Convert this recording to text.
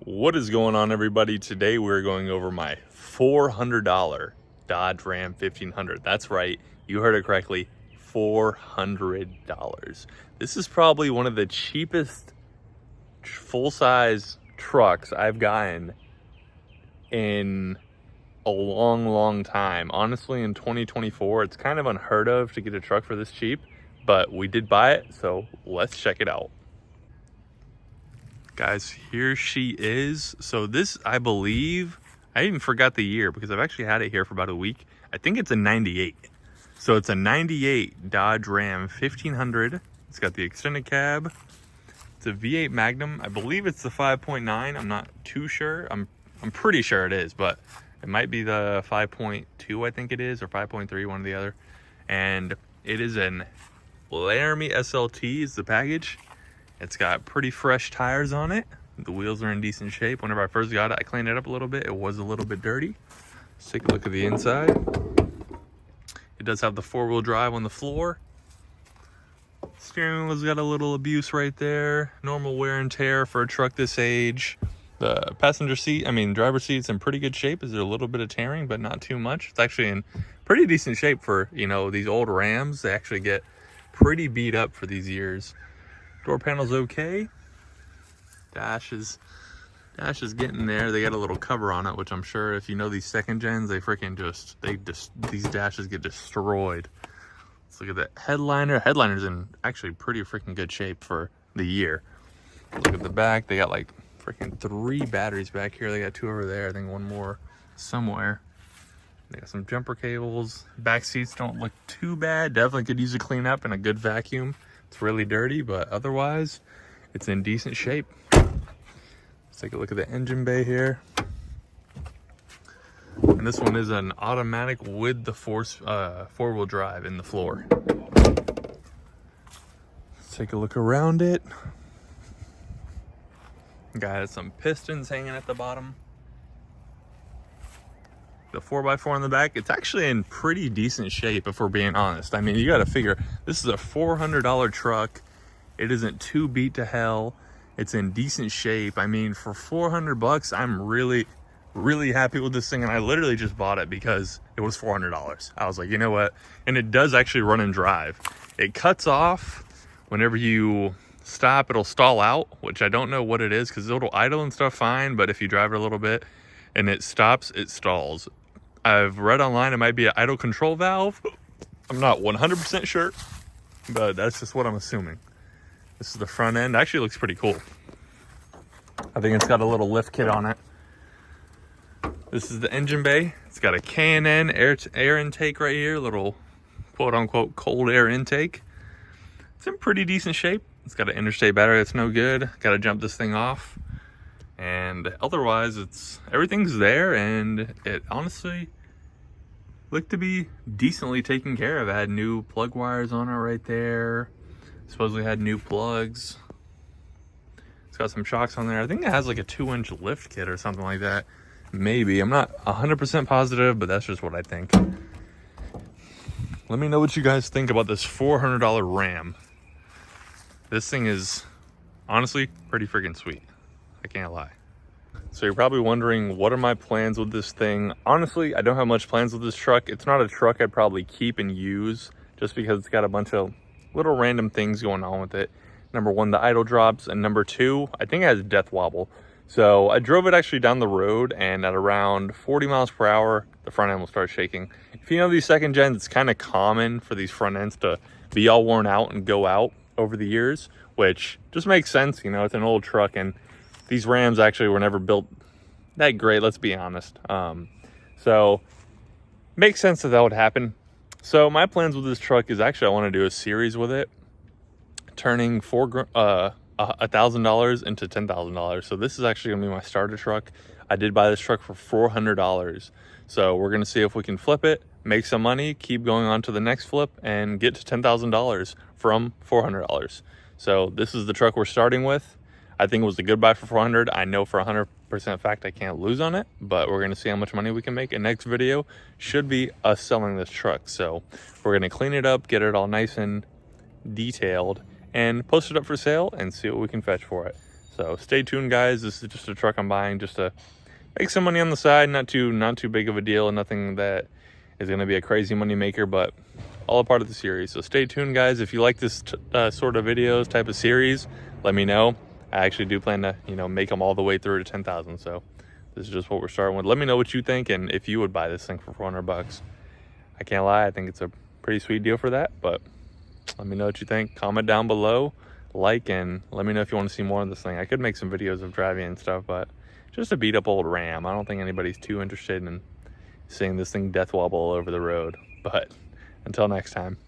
What is going on, everybody? Today we're going over my $400 Dodge Ram 1500. That's right, you heard it correctly, $400. This is probably one of the cheapest full-size trucks I've gotten in a long time. Honestly, in 2024, it's kind of unheard of to get a truck for this cheap, but we did buy it, so let's check it out. Guys, here she is. So this, I believe, I even forgot the year because I've actually had it here for about a week. I think it's a 98. So it's a 98 Dodge Ram 1500. It's got the extended cab. It's a V8 Magnum. I believe it's the 5.9. I'm not too sure. I'm pretty sure it is, but it might be the 5.2, I think it is, or 5.3, one or the other. And it is an Laramie SLT is the package. It's got pretty fresh tires on it. The wheels are in decent shape. Whenever I first got it, I cleaned it up a little bit. It was a little bit dirty. Let's take a look at the inside. It does have the four-wheel drive on the floor. Steering wheel's got a little abuse right there. Normal wear and tear for a truck this age. The passenger seat, driver's seat's in pretty good shape. There's a little bit of tearing, but not too much. It's actually in pretty decent shape for, these old Rams. They actually get pretty beat up for these years. Door panel's okay. Dash is getting there. They got a little cover on it, which I'm sure if you know these second gens, these dashes get destroyed. Let's look at the headliner. Headliner's in actually pretty freaking good shape for the year. Look at the back. They got like freaking 3 batteries back here. They got 2 over there. I think 1 more somewhere. They got some jumper cables. Back seats don't look too bad. Definitely could use a clean up and a good vacuum. It's really dirty, but otherwise, it's in decent shape. Let's take a look at the engine bay here. And this one is an automatic with the four-wheel drive in the floor. Let's take a look around it. Got some pistons hanging at the bottom. The 4x4 in the back, it's actually in pretty decent shape if we're being honest. You got to figure, this is a $400 truck. It isn't too beat to hell. It's in decent shape. For $400, I'm really happy with this thing. And I literally just bought it because it was $400. I was like, you know what? And it does actually run and drive. It cuts off whenever you stop. It'll stall out, which I don't know what it is because it'll idle and stuff fine. But if you drive it a little bit and it stops, it stalls. I've read online it might be an idle control valve. I'm not 100% sure, but that's just what I'm assuming. This is the front end. Actually looks pretty cool. I think it's got a little lift kit on it. This is the engine bay. It's got a K&N air intake right here, little quote-unquote cold air intake. It's in pretty decent shape. It's got an interstate battery that's no good. Got to jump this thing off. And otherwise, everything's there, and it honestly looked to be decently taken care of. It had new plug wires on it right there. Supposedly had new plugs. It's got some shocks on there. I think it has like a 2-inch lift kit or something like that. Maybe. I'm not 100% positive, but that's just what I think. Let me know what you guys think about this $400 Ram. This thing is honestly pretty freaking sweet. I can't lie. So you're probably wondering, what are my plans with this thing? Honestly, I don't have much plans with this truck. It's not a truck I'd probably keep and use just because it's got a bunch of little random things going on with it. Number 1, the idle drops, and number 2, I think it has death wobble. So I drove it actually down the road, and at around 40 miles per hour, the front end will start shaking. If you know these second gens, it's kind of common for these front ends to be all worn out and go out over the years, which just makes sense. It's an old truck, and these Rams actually were never built that great, let's be honest. So makes sense that would happen. So my plans with this truck is actually I want to do a series with it, turning $1,000 into $10,000. So this is actually gonna be my starter truck. I did buy this truck for $400. So we're gonna see if we can flip it, make some money, keep going on to the next flip, and get to $10,000 from $400. So this is the truck we're starting with. I think it was a good buy for $400. I know for 100% fact I can't lose on it, but we're gonna see how much money we can make. And next video should be us selling this truck. So we're gonna clean it up, get it all nice and detailed, and post it up for sale and see what we can fetch for it. So stay tuned, guys. This is just a truck I'm buying just to make some money on the side. Not too big of a deal. Nothing that is going to be a crazy money maker, but all a part of the series. So stay tuned, guys. If you like this sort of videos type of series, let me know. I actually do plan to, you know, make them all the way through to 10,000. So this is just what we're starting with. Let me know what you think and if you would buy this thing for 400 bucks. I can't lie, I think it's a pretty sweet deal for that, but let me know what you think. Comment down below, like, and let me know if you want to see more of this thing. I could make some videos of driving and stuff, but just a beat up old Ram. I don't think anybody's too interested in seeing this thing death wobble all over the road. But until next time.